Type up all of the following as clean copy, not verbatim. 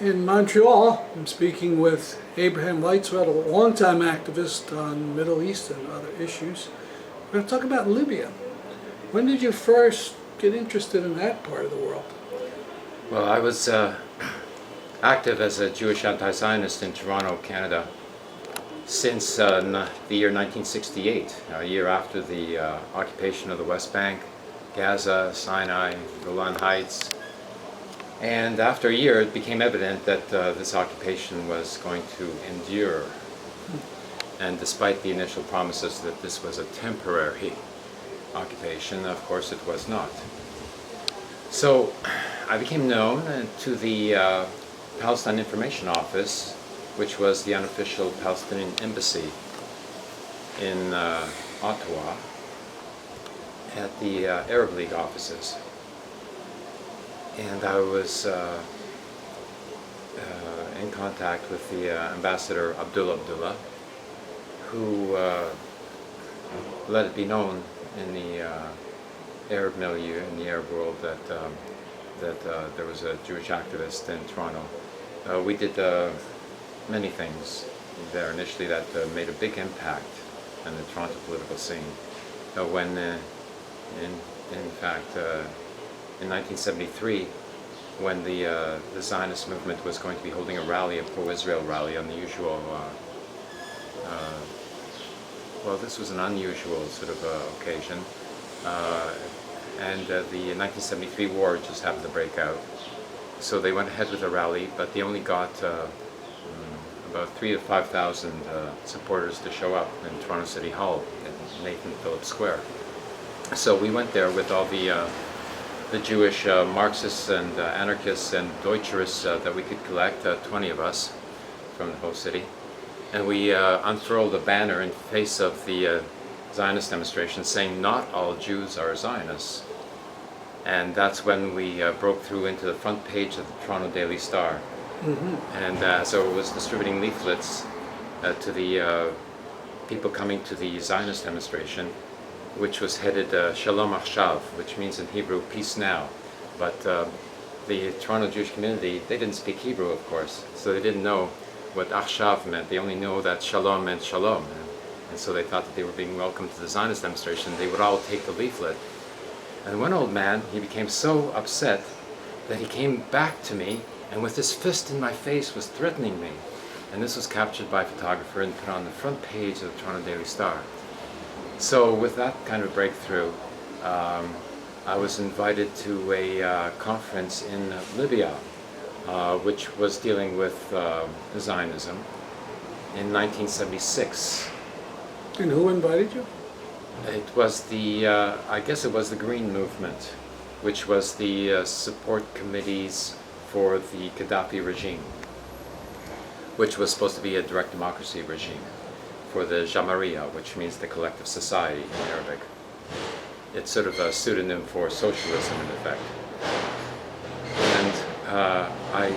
In Montreal, I'm speaking with Abraham Weizfeld, a longtime activist on Middle East and other issues. We're going to talk about Libya. When did you first get interested in that part of the world? Well, I was active as a Jewish anti-Zionist in Toronto, Canada, since the year 1968, a year after the occupation of the West Bank, Gaza, Sinai, Golan Heights. And after a year, it became evident that this occupation was going to endure. And despite the initial promises that this was a temporary occupation, of course it was not. So I became known to the Palestine Information Office, which was the unofficial Palestinian embassy in Ottawa, at the Arab League offices. And I was in contact with the ambassador Abdullah, who let it be known in the Arab milieu, in the Arab world, that there was a Jewish activist in Toronto. We did many things there initially that made a big impact on the Toronto political scene. When, in fact, in 1973, when the Zionist movement was going to be holding a rally, a pro-Israel rally, on the usual, well, this was an unusual sort of occasion, and the 1973 war just happened to break out. So they went ahead with the rally, but they only got about 3,000 to 5,000 supporters to show up in Toronto City Hall in Nathan Phillips Square. So we went there with all the Jewish Marxists and anarchists and Deutscherists that we could collect, 20 of us from the whole city. And we unfurled a banner in face of the Zionist demonstration saying, "Not all Jews are Zionists." And that's when we broke through into the front page of the Toronto Daily Star. And so it was distributing leaflets to the people coming to the Zionist demonstration, which was headed Shalom Achshav, which means in Hebrew, peace now. But the Toronto Jewish community, they didn't speak Hebrew, of course, so they didn't know what Achshav meant. They only knew that Shalom meant Shalom. And so they thought that they were being welcomed to the Zionist demonstration. They would all take the leaflet. And one old man, he became so upset that he came back to me and with his fist in my face was threatening me. And this was captured by a photographer and put on the front page of the Toronto Daily Star. So with that kind of breakthrough, I was invited to a conference in Libya, which was dealing with Zionism in 1976. And who invited you? It was the, I guess it was the Green Movement, which was the support committees for the Gaddafi regime, which was supposed to be a direct democracy regime, for the Jamahiriya, which means the collective society in Arabic. It's sort of a pseudonym for socialism in effect. And I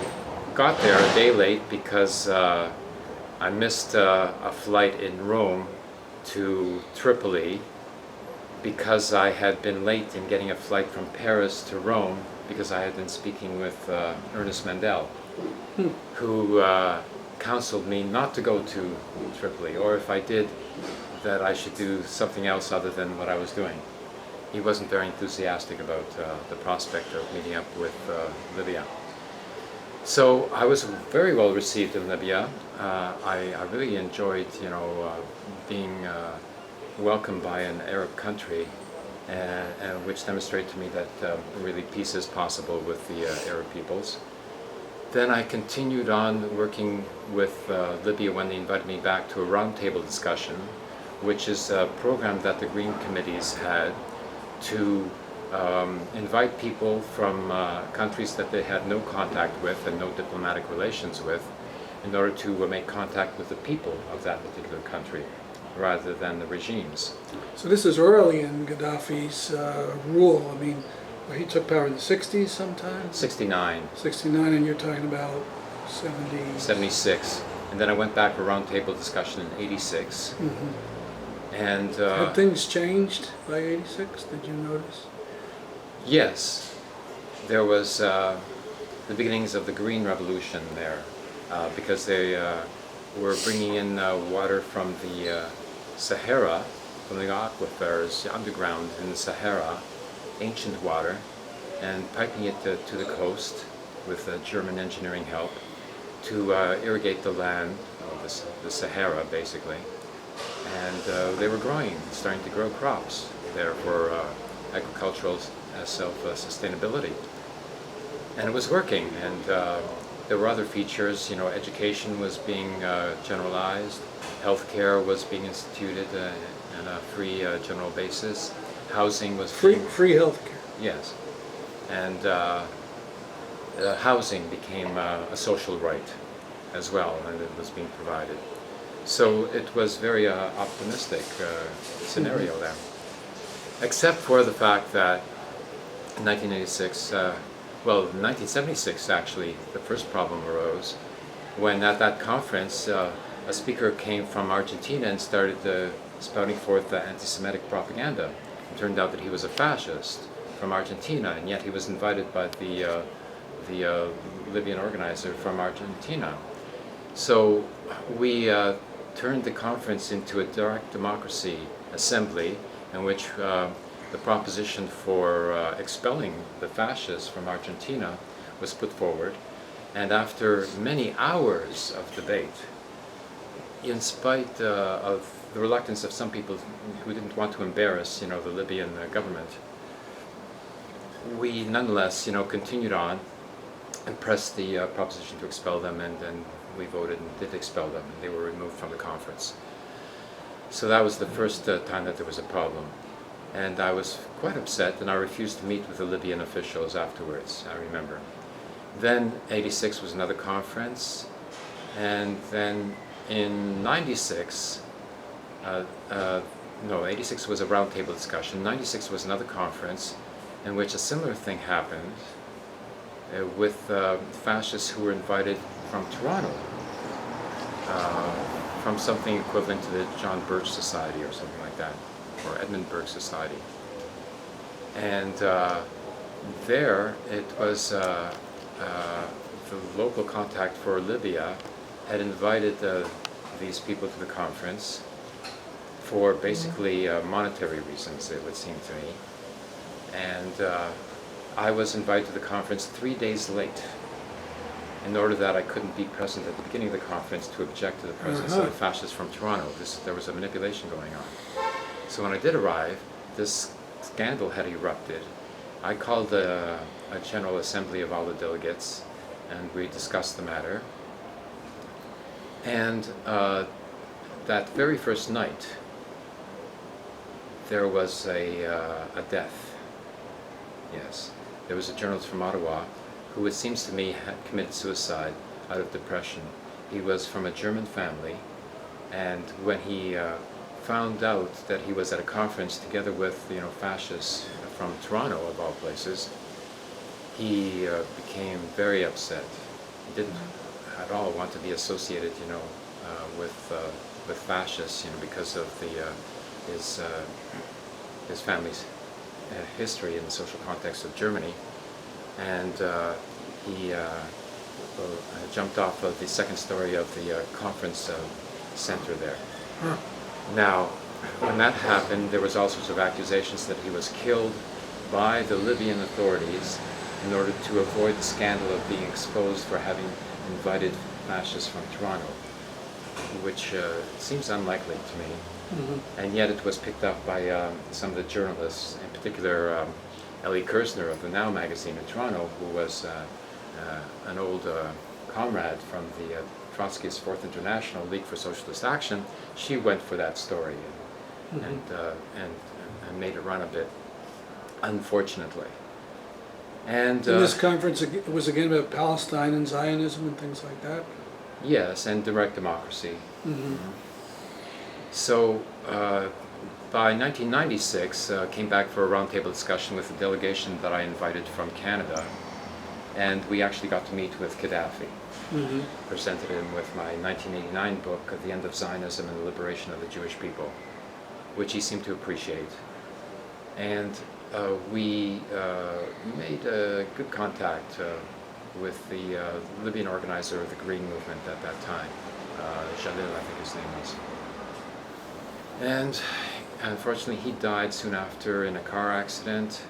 got there a day late because I missed a flight in Rome to Tripoli because I had been late in getting a flight from Paris to Rome because I had been speaking with Ernest Mandel, who counseled me not to go to Tripoli, or if I did, that I should do something else other than what I was doing. He wasn't very enthusiastic about the prospect of meeting up with Libya. So I was very well received in Libya. I really enjoyed, being welcomed by an Arab country, which demonstrated to me that really peace is possible with the Arab peoples. Then I continued on working with Libya when they invited me back to a roundtable discussion, which is a program that the Green Committees had to invite people from countries that they had no contact with and no diplomatic relations with in order to make contact with the people of that particular country rather than the regimes. So this is early in Gaddafi's rule. I mean, he took power in the 60s sometime? 69. 69, and you're talking about 70... 76. And then I went back for a roundtable discussion in 86. And had things changed by 86? Did you notice? Yes, there was the beginnings of the Green Revolution there, because they were bringing in water from the Sahara, from the aquifers underground in the Sahara, ancient water, and piping it to the coast with German engineering help to irrigate the land, the Sahara basically. And they were starting to grow crops there for agricultural self-sustainability. And it was working, and there were other features. Education was being generalized, healthcare was being instituted on a free general basis, housing was Free healthcare. yes, and housing became a social right as well, and it was being provided. So it was very optimistic scenario there, except for the fact that in 1986, in 1976 actually, the first problem arose when at that conference a speaker came from Argentina and started spouting forth anti-Semitic propaganda. It turned out that he was a fascist from Argentina, and yet he was invited by the Libyan organizer from Argentina. So we turned the conference into a direct democracy assembly in which the proposition for expelling the fascists from Argentina was put forward. And after many hours of debate, in spite of the reluctance of some people who didn't want to embarrass, the Libyan government, we nonetheless, continued on and pressed the proposition to expel them, and then we voted and did expel them, and they were removed from the conference. So that was the first time that there was a problem. And I was quite upset, and I refused to meet with the Libyan officials afterwards, I remember. Then 86 was another conference, and then in 96, 86 was a roundtable discussion. 96 was another conference in which a similar thing happened with fascists who were invited from Toronto, from something equivalent to the John Birch Society or something like that, or Edmund Burke Society. And there it was the local contact for Libya had invited these people to the conference for basically monetary reasons, it would seem to me. And I was invited to the conference 3 days late, in order that I couldn't be present at the beginning of the conference to object to the presence of the fascists from Toronto. There was a manipulation going on. So when I did arrive, this scandal had erupted. I called a general assembly of all the delegates, and we discussed the matter. And that very first night, there was a death. Yes, there was a journalist from Ottawa who, it seems to me, had committed suicide out of depression. He was from a German family, and when he found out that he was at a conference together with fascists from Toronto, of all places, he became very upset. He didn't at all want to be associated, with fascists, because of his family's history in the social context of Germany. And he jumped off of the second story of the conference center there. Now, when that happened, there was all sorts of accusations that he was killed by the Libyan authorities in order to avoid the scandal of being exposed for having invited fascists from Toronto, which seems unlikely to me. Mm-hmm. And yet it was picked up by some of the journalists, in particular Ellie Kersner of the Now magazine in Toronto, who was an old comrade from the Trotskyist Fourth International League for Socialist Action. She went for that story and made it run a bit, unfortunately. And this conference was again about Palestine and Zionism and things like that? Yes, and direct democracy. Mm-hmm. So by 1996, came back for a roundtable discussion with a delegation that I invited from Canada, and we actually got to meet with Gaddafi. Mm-hmm. Presented him with my 1989 book, The End of Zionism and the Liberation of the Jewish People, which he seemed to appreciate. And we made good contact with the Libyan organizer of the Green Movement at that time, Jalil, I think his name was. And unfortunately, he died soon after in a car accident.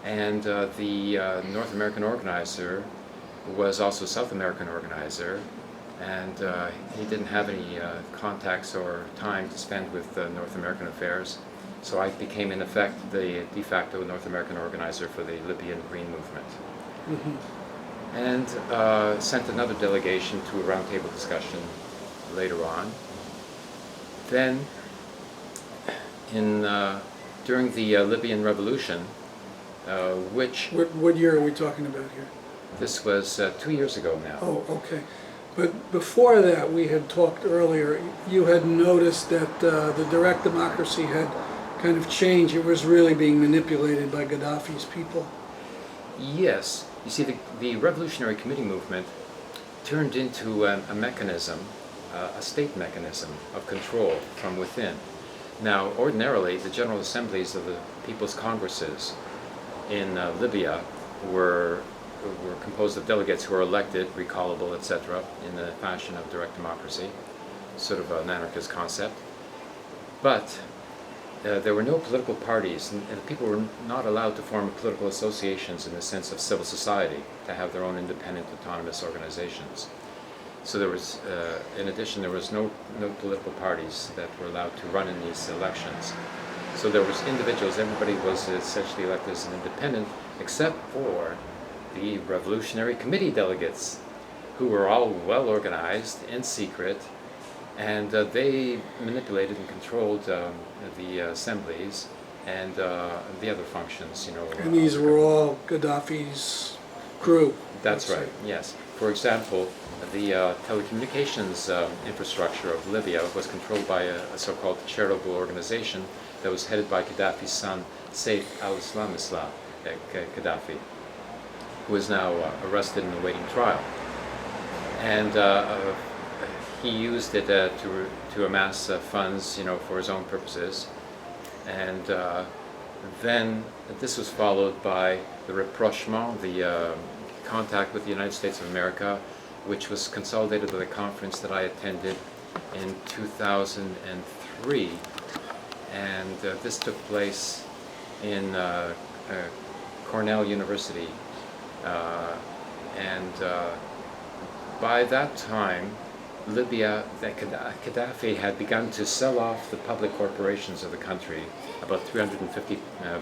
And the North American organizer was also a South American organizer, and he didn't have any contacts or time to spend with North American affairs. So I became, in effect, the de facto North American organizer for the Libyan Green Movement. Mm-hmm. And sent another delegation to a roundtable discussion later on. Then, during the Libyan Revolution, which... What year are we talking about here? This was 2 years ago now. Oh, okay. But before that, we had talked earlier, you had noticed that the direct democracy had kind of changed. It was really being manipulated by Gaddafi's people. Yes. You see, the Revolutionary Committee movement turned into a mechanism, a state mechanism of control from within. Now, ordinarily, the General Assemblies of the People's Congresses in Libya were composed of delegates who were elected, recallable, etc., in the fashion of direct democracy, sort of an anarchist concept. But there were no political parties, and people were not allowed to form political associations in the sense of civil society, to have their own independent, autonomous organizations. So there was, in addition, there was no political parties that were allowed to run in these elections. So there was individuals, everybody was essentially elected as an independent, except for the Revolutionary Committee delegates, who were all well organized in secret, and they manipulated and controlled the assemblies and the other functions, you know. And these were all Gaddafi's crew. That's right, yes. For example, the telecommunications infrastructure of Libya was controlled by a so-called charitable organization that was headed by Gaddafi's son, Saif al-Islam Gaddafi, who is now arrested and awaiting trial. And he used it to amass funds, you know, for his own purposes. And then this was followed by the rapprochement, the contact with the United States of America, which was consolidated with a conference that I attended in 2003. And this took place in Cornell University. By that time, Libya, Gaddafi had begun to sell off the public corporations of the country. About 350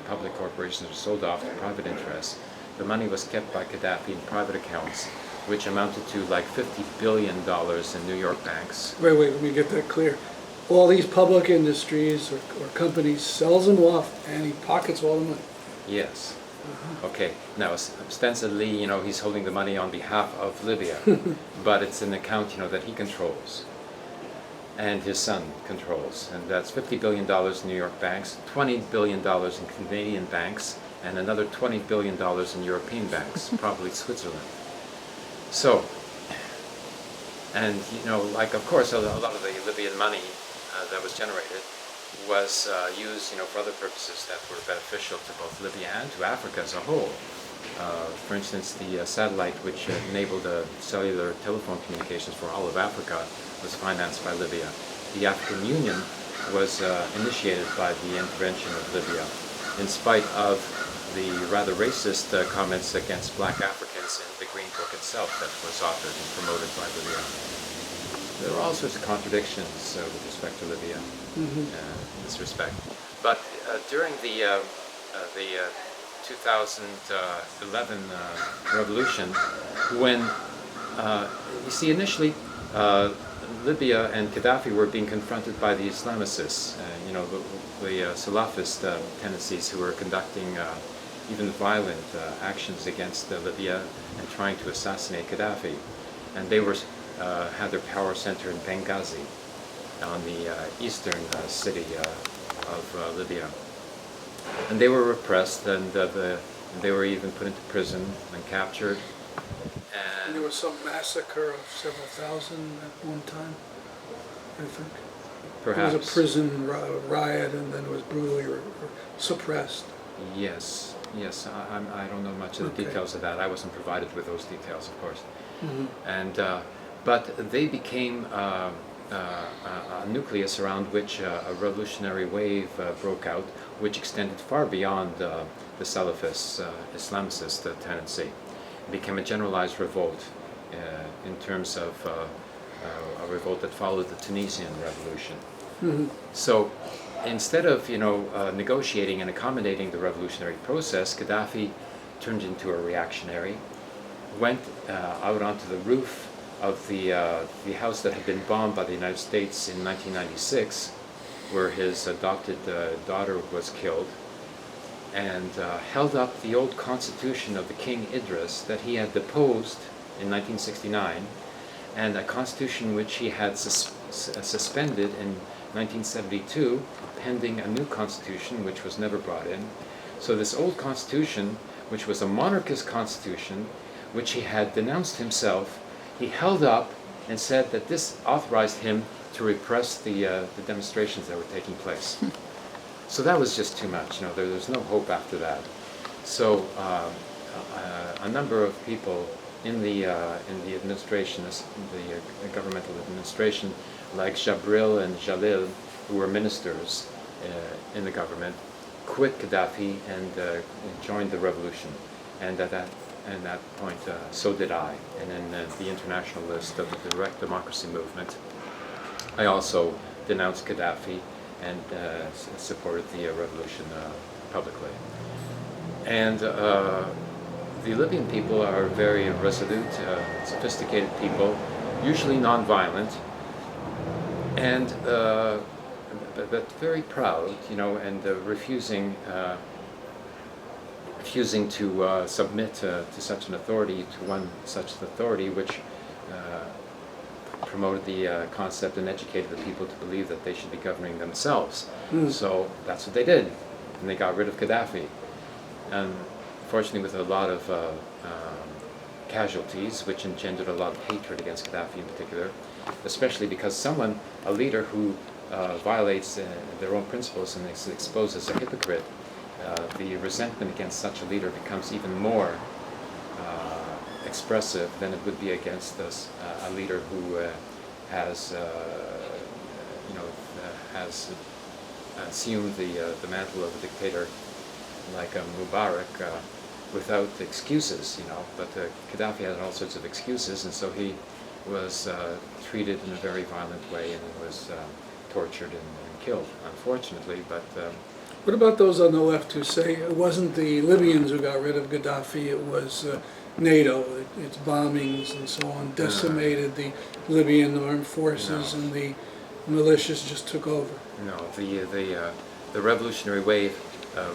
public corporations were sold off to private interests. The money was kept by Gaddafi in private accounts, which amounted to like $50 billion in New York banks. Wait, let me get that clear. All these public industries or companies sells them off, and he pockets all the money. Yes. Okay. Now, ostensibly, you know, he's holding the money on behalf of Libya, but it's an account, you know, that he controls, and his son controls, and that's $50 billion in New York banks, $20 billion in Canadian banks, and another $20 billion in European banks, probably Switzerland. So, and you know, like, of course, a lot of the Libyan money that was generated was used, you know, for other purposes that were beneficial to both Libya and to Africa as a whole. For instance, the satellite which enabled cellular telephone communications for all of Africa was financed by Libya. The African Union was initiated by the intervention of Libya, in spite of the rather racist comments against black Africans in the Green Book itself that was authored and promoted by Libya. There are all sorts of contradictions with respect to Libya in this respect. But during the 2011 revolution, when, you see, initially Libya and Gaddafi were being confronted by the Islamicists, you know, the Salafist tendencies who were conducting even violent actions against Libya and trying to assassinate Gaddafi. And they were had their power center in Benghazi, on the eastern city of Libya. And they were repressed, and they were even put into prison and captured. And there was some massacre of several thousand at one time, I think. Perhaps. There was a prison riot, and then it was brutally suppressed. Yes. Yes, I don't know much of the Okay. details of that. I wasn't provided with those details, of course. Mhm. And but they became a nucleus around which a revolutionary wave broke out, which extended far beyond the Salafist, Islamicist tendency. It became a generalized revolt in terms of a revolt that followed the Tunisian revolution. Mhm. So instead of negotiating and accommodating the revolutionary process, Gaddafi turned into a reactionary, went out onto the roof of the house that had been bombed by the United States in 1996, where his adopted daughter was killed, and held up the old constitution of the King Idris that he had deposed in 1969, and a constitution which he had suspended in 1972, pending a new constitution which was never brought in. So this old constitution, which was a monarchist constitution, which he had denounced himself, he held up and said that this authorized him to repress the demonstrations that were taking place. So that was just too much. There was no hope after that. So a number of people in the administration, the governmental administration, like Jabril and Jalil, who were ministers in the government, quit Gaddafi and joined the revolution. And at that point, so did I. And in the international list of the direct democracy movement, I also denounced Gaddafi and supported the revolution publicly. And the Libyan people are very resolute, sophisticated people, usually nonviolent, and but very proud, and refusing to submit to such an authority, to one such authority which promoted the concept and educated the people to believe that they should be governing themselves. So that's what they did, and they got rid of Gaddafi. And fortunately, with a lot of casualties, which engendered a lot of hatred against Gaddafi in particular, especially because a leader who violates their own principles and is exposed as a hypocrite, the resentment against such a leader becomes even more expressive than it would be against a leader who has assumed the mantle of a dictator like Mubarak without excuses, But Gaddafi had all sorts of excuses, and so he was treated in a very violent way and was tortured and killed, unfortunately. But What about those on the left who say it wasn't the Libyans who got rid of Gaddafi, it was NATO, its bombings and so on, decimated the Libyan armed forces and the militias just took over? No, the revolutionary wave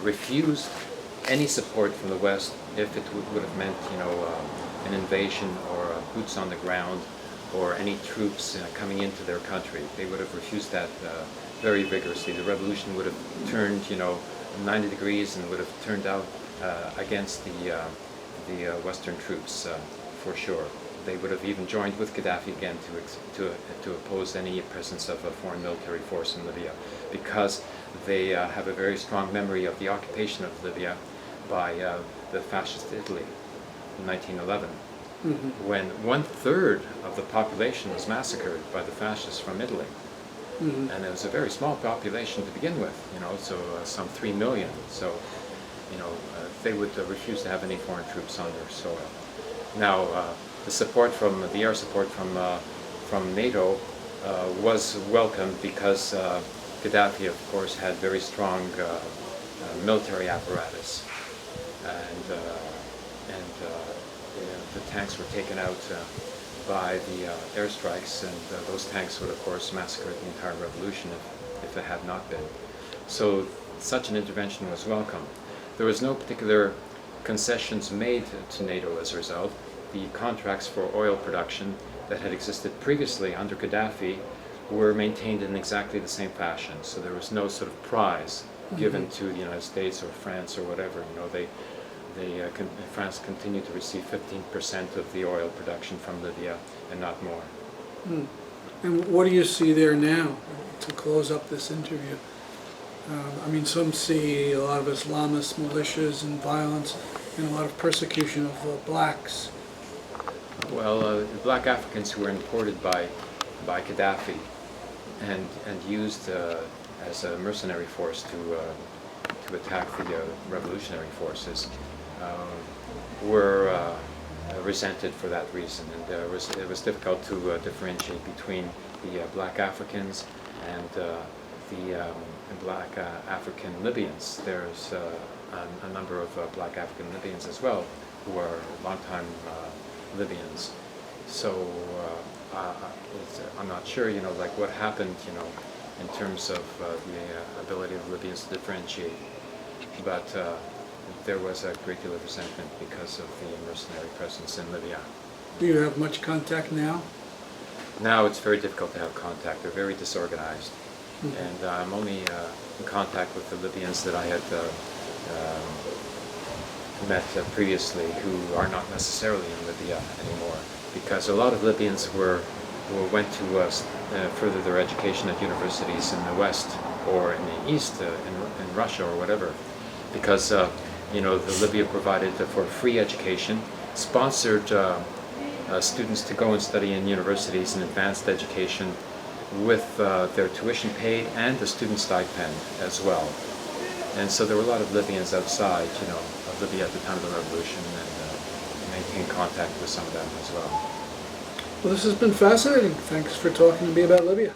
refused any support from the West if it would have meant, an invasion or boots on the ground or any troops coming into their country. They would have refused that very vigorously. The revolution would have turned, 90 degrees and would have turned out against the Western troops for sure. They would have even joined with Gaddafi again to oppose any presence of a foreign military force in Libya, because they have a very strong memory of the occupation of Libya by the fascist Italy in 1911, when 1/3 of the population was massacred by the fascists from Italy. And it was a very small population to begin with, so some 3 million. So, they would refuse to have any foreign troops on their soil. Now, the air support from NATO was welcomed because Gaddafi, of course, had very strong military apparatus, and the tanks were taken out by the airstrikes, and those tanks would, of course, massacre the entire revolution if it had not been. So such an intervention was welcome. There was no particular concessions made to NATO as a result. The contracts for oil production that had existed previously under Gaddafi were maintained in exactly the same fashion. So there was no sort of prize given to the United States or France or whatever. France continued to receive 15% of the oil production from Libya and not more. And what do you see there now, to close up this interview? I mean, some see a lot of Islamist militias and violence and a lot of persecution of blacks. Well, the black Africans who were imported by Gaddafi and used as a mercenary force to attack the revolutionary forces were resented for that reason, and it was difficult to differentiate between the black Africans and the black African Libyans. There's a number of black African Libyans as well who are longtime Libyans. So I'm not sure, like what happened, in terms of the ability of Libyans to differentiate, but there was a great deal of resentment because of the mercenary presence in Libya. Do you have much contact now? Now it's very difficult to have contact. They're very disorganized. Mm-hmm. And I'm only in contact with the Libyans that I had met previously, who are not necessarily in Libya anymore, because a lot of Libyans went to further their education at universities in the West or in the East, in Russia or whatever, because the Libya provided for free education, sponsored students to go and study in universities in advanced education with their tuition paid and the student stipend as well. And so there were a lot of Libyans outside, of Libya at the time of the revolution, and maintained contact with some of them as well. Well, this has been fascinating. Thanks for talking to me about Libya.